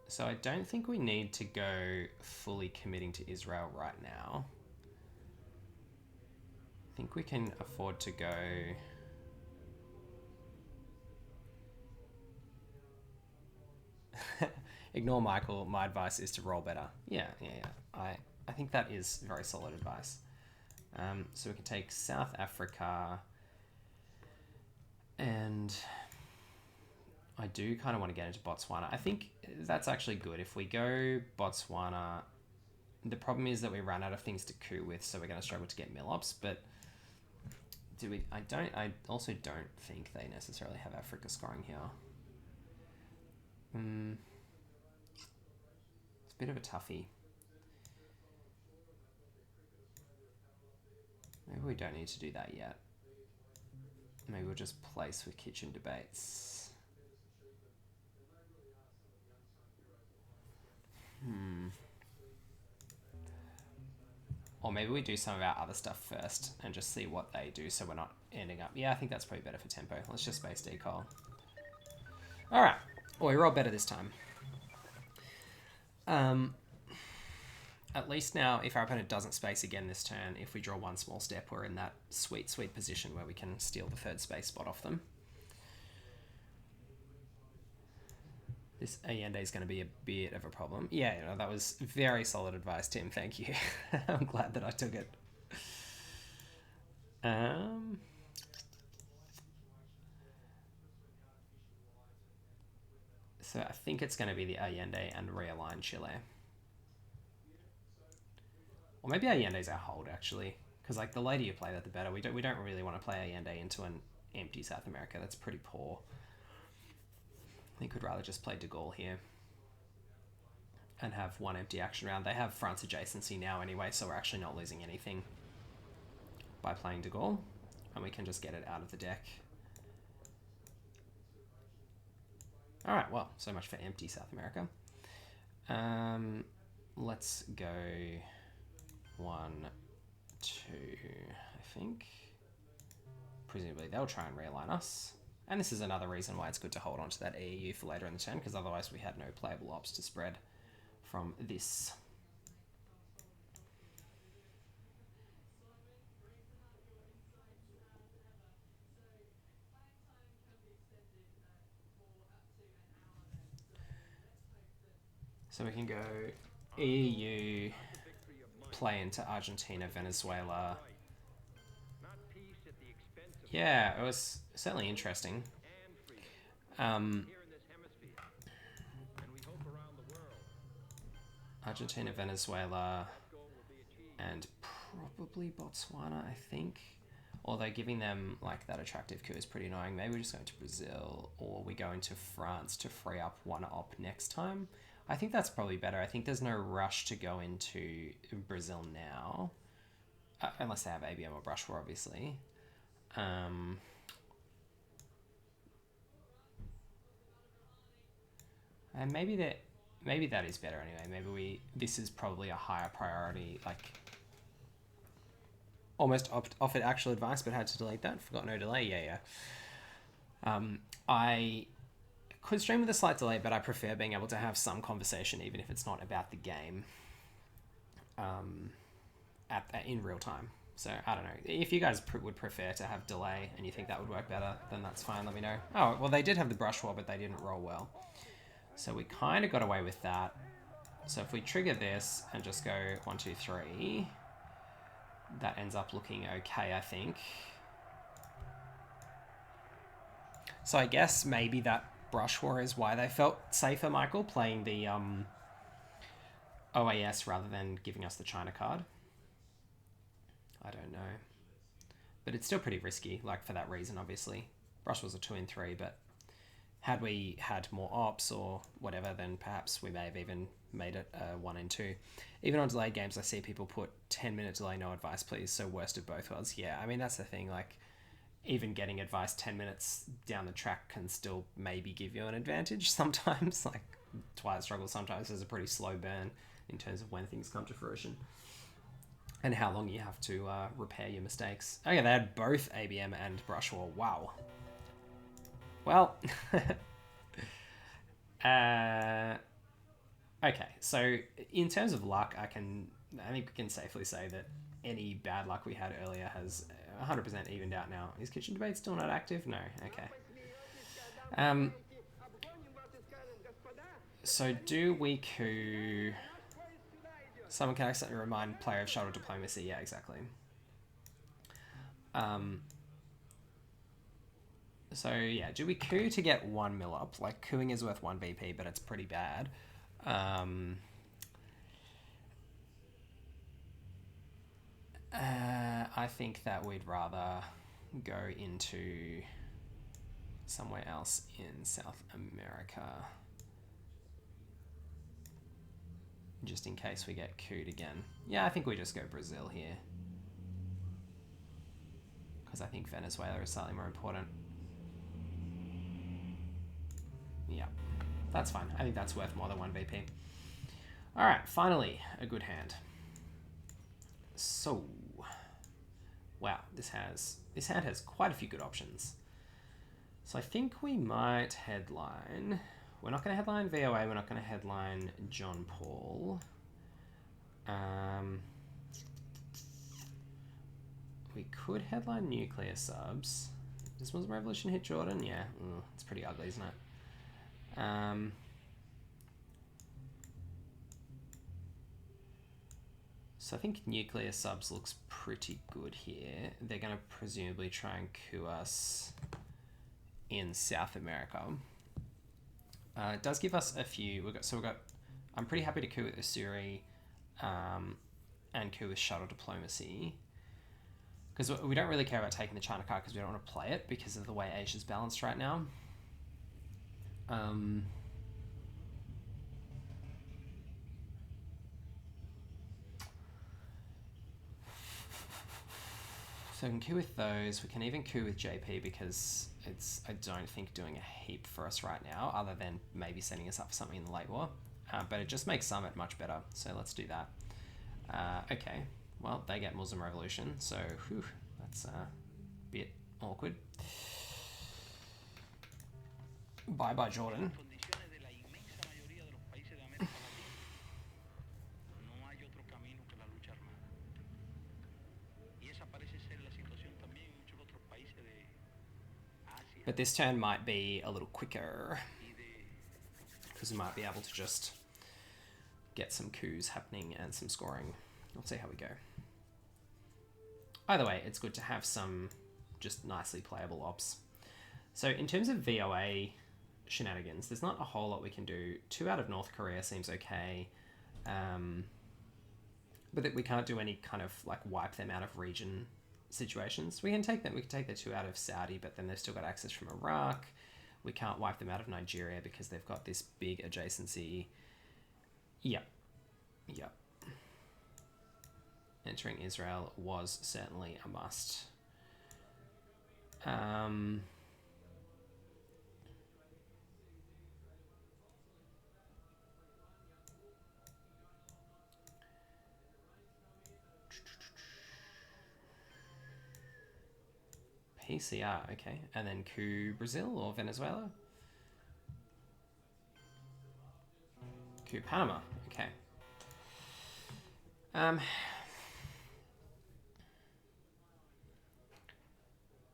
So I don't think we need to go fully committing to Israel right now. I think we can afford to go... Ignore Michael. My advice is to roll better. Yeah. I think that is very solid advice. So we can take South Africa, and I do kind of want to get into Botswana. I think that's actually good. If we go Botswana, the problem is that we run out of things to coup with, so we're going to struggle to get Millops, but Do we? I also don't think they necessarily have Africa scoring here. It's a bit of a toughie. Maybe we don't need to do that yet. Maybe we'll just place with kitchen debates. Or maybe we do some of our other stuff first and just see what they do so we're not ending up... Yeah, I think that's probably better for tempo. Let's just space decol. Alright. Well, we roll better this time. At least now, if our opponent doesn't space again this turn, if we draw one small step, we're in that sweet, sweet position where we can steal the third space spot off them. This Allende is going to be a bit of a problem. Yeah, you know, that was very solid advice, Tim. Thank you. I'm glad that I took it. So I think it's going to be the Allende and realign Chile. Or maybe Allende's our hold, actually. Because like the later you play that, the better. We don't really want to play Allende into an empty South America. That's pretty poor. I think we'd rather just play De Gaulle here. And have one empty action round. They have France adjacency now anyway, so we're actually not losing anything by playing De Gaulle. And we can just get it out of the deck. Alright, well, so much for empty South America. Let's go 1, 2, I think. Presumably they'll try and realign us. And this is another reason why it's good to hold on to that EEU for later in the turn, because otherwise we had no playable ops to spread from this. So we can go EU, play into Argentina, Venezuela. Yeah, it was certainly interesting. Argentina, Venezuela, and probably Botswana, I think. Although giving them like that attractive coup is pretty annoying. Maybe we're just going to Brazil, or we go into France to free up one op next time. I think that's probably better. I think there's no rush to go into Brazil now. Unless they have ABM or Brush War, obviously. And maybe that is better anyway. Maybe this is probably a higher priority, like almost offered actual advice, but had to delete that. Forgot no delay. Yeah. I could stream with a slight delay, but I prefer being able to have some conversation, even if it's not about the game, in real time. So I don't know. If you guys would prefer to have delay and you think that would work better, then that's fine. Let me know. Oh, well, they did have the brush war, but they didn't roll well. So we kind of got away with that. So if we trigger this and just go 1, 2, 3, that ends up looking okay, I think. So I guess maybe that brush war is why they felt safer, Michael, playing the OAS rather than giving us the China card. I don't know. But it's still pretty risky, like for that reason, obviously. Brush was a 2 and 3, but had we had more ops or whatever, then perhaps we may have even made it 1 and 2. Even on delayed games, I see people put 10-minute delay, no advice, please. So worst of both worlds. Yeah, I mean, that's the thing. Like, even getting advice 10 minutes down the track can still maybe give you an advantage sometimes. Like, Twilight Struggle sometimes is a pretty slow burn in terms of when things come to fruition. And how long you have to repair your mistakes. Okay, they had both ABM and Brush War. Wow. Well, okay, so in terms of luck, I think we can safely say that any bad luck we had earlier has 100% evened out now. Is Kitchen Debate still not active? No, okay. So do we coup... Someone can accidentally remind player of shuttle diplomacy. Yeah, exactly. So yeah, do we coup to get 1 mil up? Like, cooing is worth 1 VP, but it's pretty bad. I think that we'd rather go into somewhere else in South America, just in case we get cooed again. Yeah, I think we just go Brazil here, because I think Venezuela is slightly more important. Yeah, that's fine. I think that's worth more than 1 VP. All right, finally, a good hand. So, wow, this hand has quite a few good options. So I think we might headline. We're not going to headline VOA. We're not going to headline John Paul. We could headline Nuclear Subs. Does Muslim Revolution hit Jordan? Yeah, it's pretty ugly, isn't it? So I think Nuclear Subs looks pretty good here. They're going to presumably try and coup us in South America. It does give us a few. We've got. I'm pretty happy to coup with Usuri, and coup with Shuttle Diplomacy, because we don't really care about taking the China card because we don't want to play it because of the way Asia's balanced right now. So we can coup with those. We can even coup with JP because it's, I don't think, doing a heap for us right now, other than maybe setting us up for something in the late war. But it just makes Summit much better, so let's do that. Okay, well, they get Muslim Revolution, so whew, that's a bit awkward. Bye-bye, Jordan. But this turn might be a little quicker, because we might be able to just get some coups happening and some scoring. We'll see how we go. Either way, it's good to have some just nicely playable ops. So in terms of VOA shenanigans, there's not a whole lot we can do. 2 out of North Korea seems okay. But that we can't do any kind of like wipe them out of region situations. We can take them. We can take the 2 out of Saudi, but then they've still got access from Iraq. We can't wipe them out of Nigeria because they've got this big adjacency. Yep. Entering Israel was certainly a must. PCR, okay. And then coup Brazil or Venezuela? Coup Panama, okay.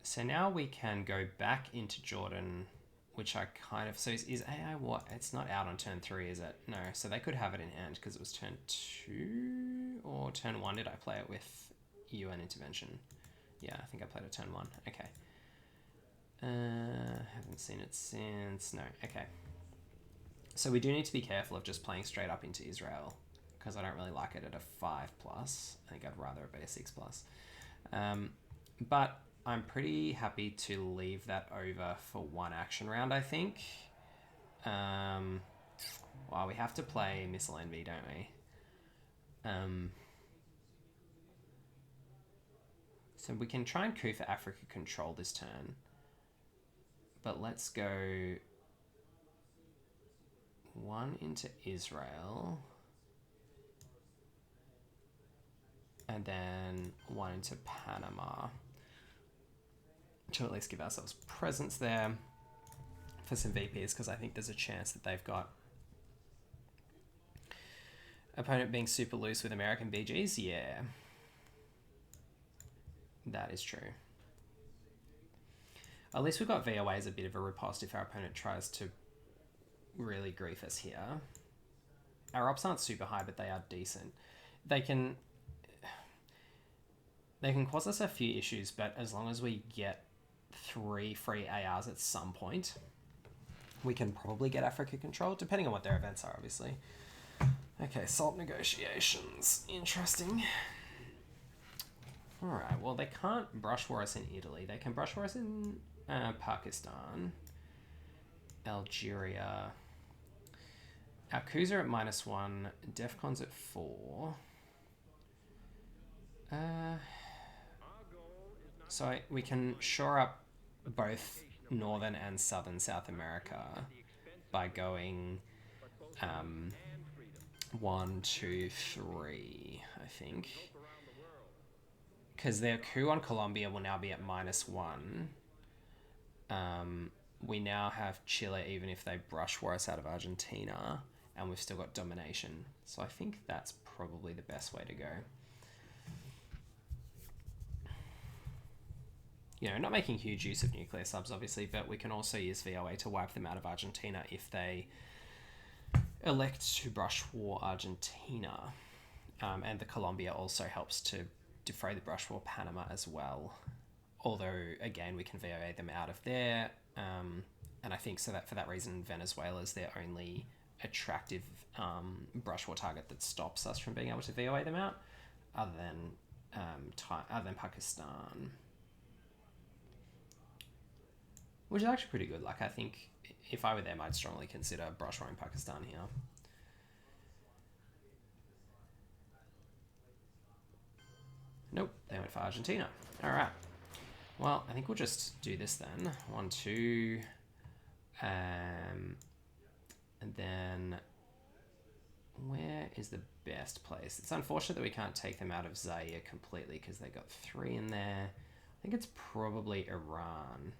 So now we can go back into Jordan, which I kind of... So is AI what? It's not out on turn 3, is it? No, so they could have it in hand because it was turn 2 or turn 1. Did I play it with UN intervention? Yeah, I think I played it turn 1. Okay. Haven't seen it since. No, okay. So we do need to be careful of just playing straight up into Israel, because I don't really like it at a 5+. I think I'd rather it be a 6+. But I'm pretty happy to leave that over for 1 action round, I think. Well, we have to play Missile Envy, don't we? So we can try and coup for Africa control this turn. But let's go 1 into Israel. And then 1 into Panama. To at least give ourselves presence there for some VPs, because I think there's a chance that they've got opponent being super loose with American BGs. Yeah. That is true. At least we've got VOA as a bit of a riposte if our opponent tries to really grief us here. Our ops aren't super high, but they are decent. They can cause us a few issues, but as long as we get 3 free ARs at some point, we can probably get Africa control, depending on what their events are, obviously. Okay, SALT negotiations. Interesting. Alright, well, they can't brush war us in Italy. They can brush war us in Pakistan, Algeria. Our coups are at -1. DEFCON's at 4. So we can shore up both northern and southern South America by going 1, 2, 3, I think. Because their coup on Colombia will now be at -1. We now have Chile, even if they brush war us out of Argentina, and we've still got domination. So I think that's probably the best way to go. You know, not making huge use of nuclear subs, obviously, but we can also use VOA to wipe them out of Argentina if they elect to brush war Argentina. And the Colombia also helps to defray the brush war Panama as well. Although, again, we can VOA them out of there. And I think so that for that reason, Venezuela is their only attractive brush war target that stops us from being able to VOA them out, other than Pakistan. Which is actually pretty good. Like, I think if I were them, I'd strongly consider brush warring Pakistan here. Nope, they went for Argentina. Alright. Well, I think we'll just do this then. 1, 2. And then where is the best place? It's unfortunate that we can't take them out of Zaire completely because they got 3 in there. I think it's probably Iran.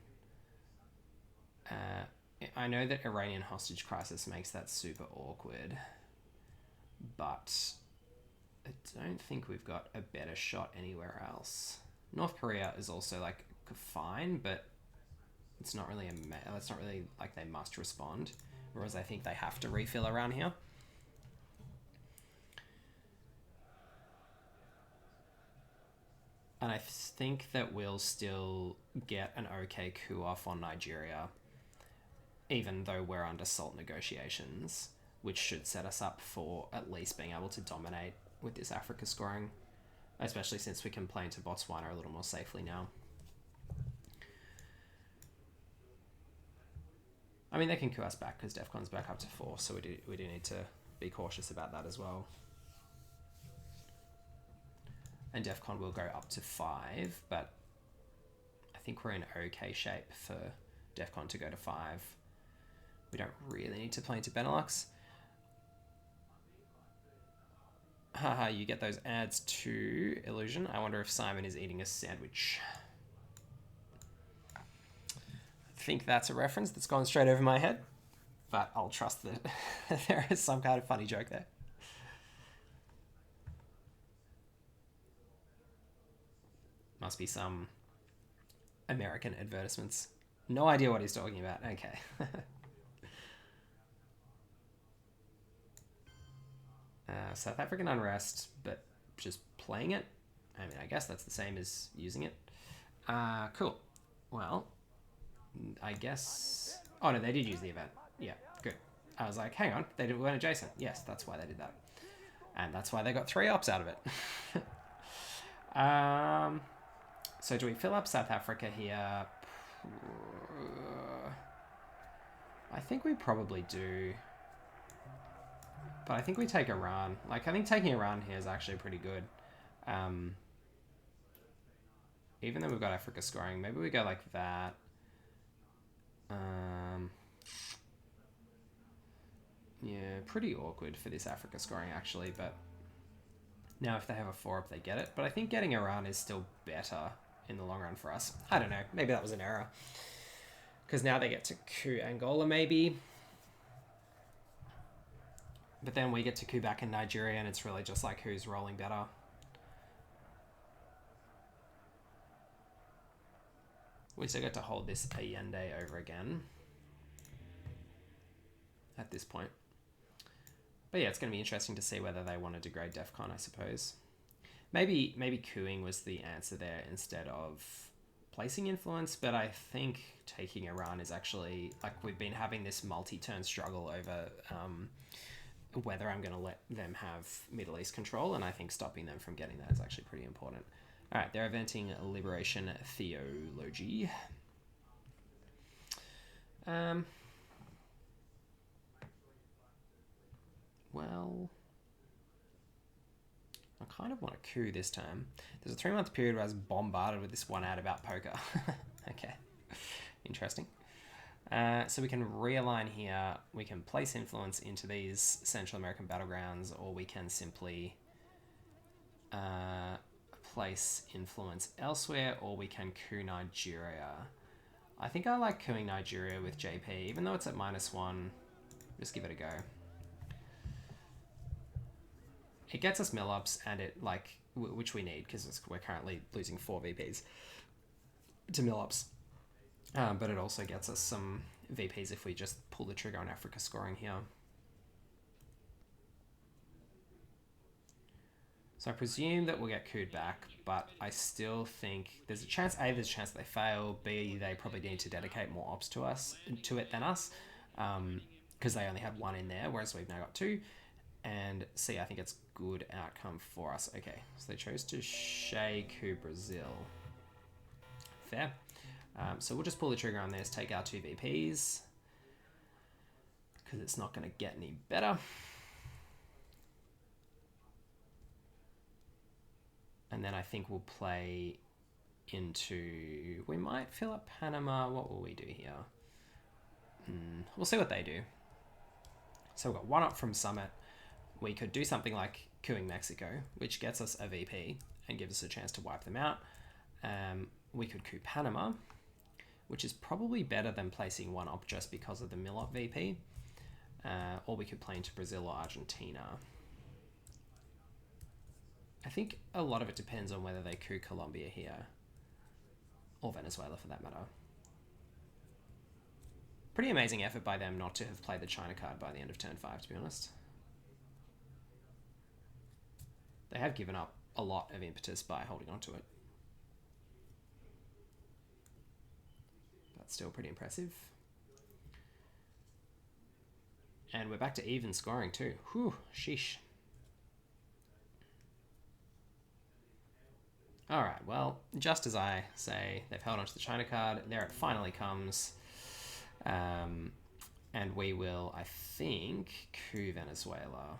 I know that Iranian hostage crisis makes that super awkward, but I don't think we've got a better shot anywhere else. North Korea is also like fine, but it's not really it's not really like they must respond, whereas I think they have to refill around here. And I think that we'll still get an okay coup off on Nigeria, even though we're under SALT negotiations, which should set us up for at least being able to dominate with this Africa scoring, especially since we can play into Botswana a little more safely now. I mean, they can coup us back because DEFCON's back up to 4, so we do need to be cautious about that as well. And DEFCON will go up to 5, but I think we're in okay shape for DEFCON to go to 5. We don't really need to play into Benelux. Haha, you get those ads to Illusion. I wonder if Simon is eating a sandwich. I think that's a reference that's gone straight over my head, but I'll trust that there is some kind of funny joke there. Must be some American advertisements. No idea what he's talking about. Okay. South African unrest, but just playing it. I mean, I guess that's the same as using it. Cool. Well, I guess... Oh, no, they did use the event. Yeah, good. I was like, hang on, they weren't adjacent. Yes, that's why they did that. And that's why they got 3 ops out of it. So do we fill up South Africa here? I think we probably do. But I think we take Iran. Like, I think taking Iran here is actually pretty good. Even though we've got Africa scoring, maybe we go like that. Yeah, pretty awkward for this Africa scoring actually, but now if they have a 4-up, they get it. But I think getting Iran is still better in the long run for us. I don't know. Maybe that was an error. Because now they get to coup Angola, maybe. But then we get to coup back in Nigeria, and it's really just like who's rolling better. We still get to hold this Allende over again at this point. But yeah, it's going to be interesting to see whether they want to degrade DEFCON, I suppose. Maybe cooing was the answer there instead of placing influence, but I think taking Iran is actually, like, we've been having this multi-turn struggle over whether I'm going to let them have Middle East control, and I think stopping them from getting that is actually pretty important. All right, they're inventing liberation theology. Well, I kind of want a coup this time. There's a 3-month period where I was bombarded with this one ad about poker. Okay, interesting. So we can realign here. We can place influence into these Central American battlegrounds, or we can simply place influence elsewhere, or we can coup Nigeria. I think I like cooing Nigeria with JP, even though it's at -1. Just give it a go. It gets us mill-ups, and it, like, which we need, because we're currently losing 4 VPs to mill-ups. But it also gets us some VPs if we just pull the trigger on Africa scoring here. So I presume that we'll get cooed back, but I still think there's a chance, A, there's a chance they fail, B, they probably need to dedicate more ops to it than us, because they only had 1 in there, whereas we've now got 2. And C, I think it's good outcome for us. Okay, so they chose to Shea coup Brazil. Fair. So we'll just pull the trigger on this, take our 2 VPs, because it's not going to get any better. And then I think we'll play into... We might fill up Panama. What will we do here? We'll see what they do. So we've got 1 up from Summit. We could do something like cooing Mexico, which gets us a VP and gives us a chance to wipe them out. We could coup Panama, which is probably better than placing 1 up just because of the mill-up VP. Or we could play into Brazil or Argentina. I think a lot of it depends on whether they coup Colombia here, or Venezuela for that matter. Pretty amazing effort by them not to have played the China card by the end of turn 5, to be honest. They have given up a lot of impetus by holding on to it. That's still pretty impressive. And we're back to even scoring too. Whew, sheesh. Alright, well, just as I say, they've held onto the China card. There it finally comes. And we will, I think, coup Venezuela.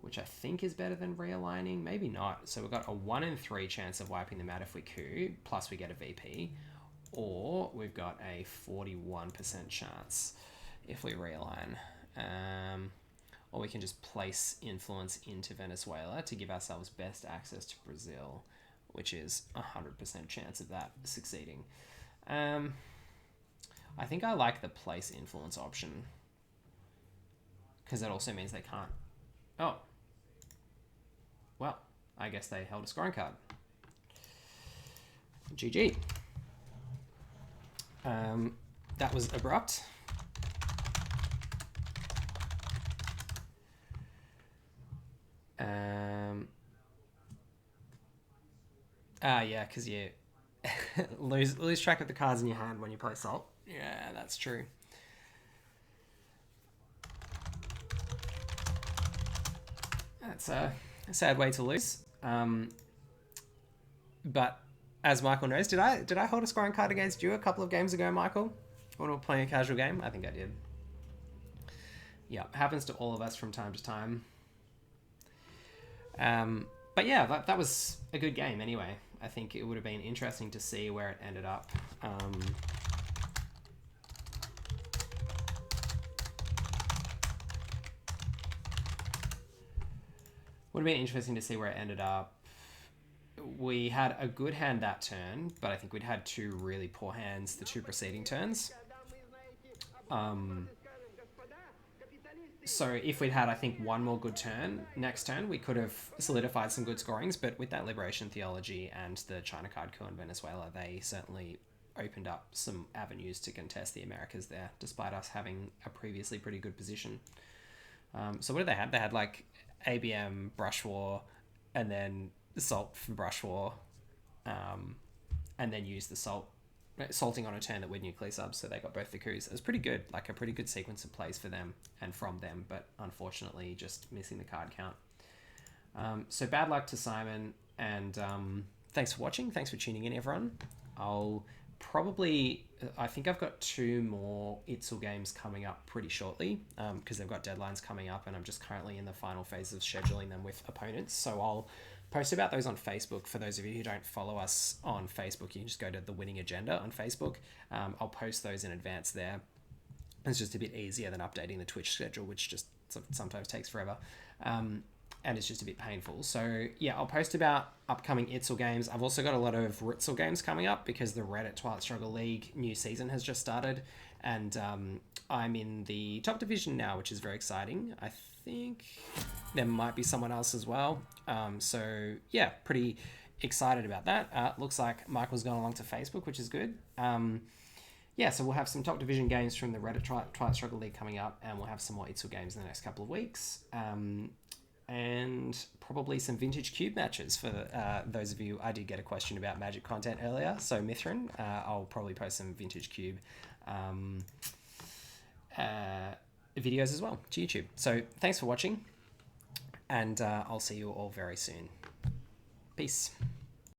Which I think is better than realigning. Maybe not. So we've got a 1 in 3 chance of wiping them out if we coup, plus we get a VP. Or we've got a 41% chance if we realign. Or we can just place influence into Venezuela to give ourselves best access to Brazil, which is 100% chance of that succeeding. I think I like the place influence option, because that also means they can't... Oh. Well, I guess they held a scoring card. GG. That was abrupt. Yeah, because you lose track of the cards in your hand when you play Salt. Yeah, that's true. That's a sad way to lose. But as Michael knows, did I hold a scoring card against you a couple of games ago, Michael? When we were playing a casual game? I think I did. Yeah, happens to all of us from time to time. But yeah, that was a good game anyway. I think it would have been interesting to see where it ended up. Would have been interesting to see where it ended up. We had a good hand that turn, but I think we'd had 2 really poor hands the 2 preceding turns. So if we'd had, I think, 1 more good turn next turn, we could have solidified some good scorings. But with that liberation theology and the China card coup in Venezuela, they certainly opened up some avenues to contest the Americas there, despite us having a previously pretty good position. So what did they have? They had like ABM, Brush War, and then Salt for Brush War, and then use the salting on a turn that would nuclear subs, so they got both the coups. It was pretty good, like a pretty good sequence of plays for them and from them, but unfortunately just missing the card count. So bad luck to Simon, and thanks for watching. Thanks for tuning in, everyone. I think I've got 2 more ITSL games coming up pretty shortly because they've got deadlines coming up, and I'm just currently in the final phase of scheduling them with opponents. So I'll post about those on Facebook. For those of you who don't follow us on Facebook, you can just go to the Winning Agenda on Facebook. I'll post those in advance there. It's just a bit easier than updating the Twitch schedule, which just sometimes takes forever. And it's just a bit painful. So yeah, I'll post about upcoming ITSL games. I've also got a lot of RITSL games coming up because the Reddit Twilight Struggle League new season has just started, and I'm in the top division now, which is very exciting. I think there might be someone else as well. So yeah, pretty excited about that. Looks like Michael's gone along to Facebook, which is good. Yeah, so we'll have some top division games from the Reddit Twilight Struggle League coming up, and we'll have some more ITSL games in the next couple of weeks. And probably some vintage cube matches for those of you. I did get a question about Magic content earlier, so Mithrin, I'll probably post some vintage cube videos as well to YouTube. So thanks for watching, and I'll see you all very soon. Peace.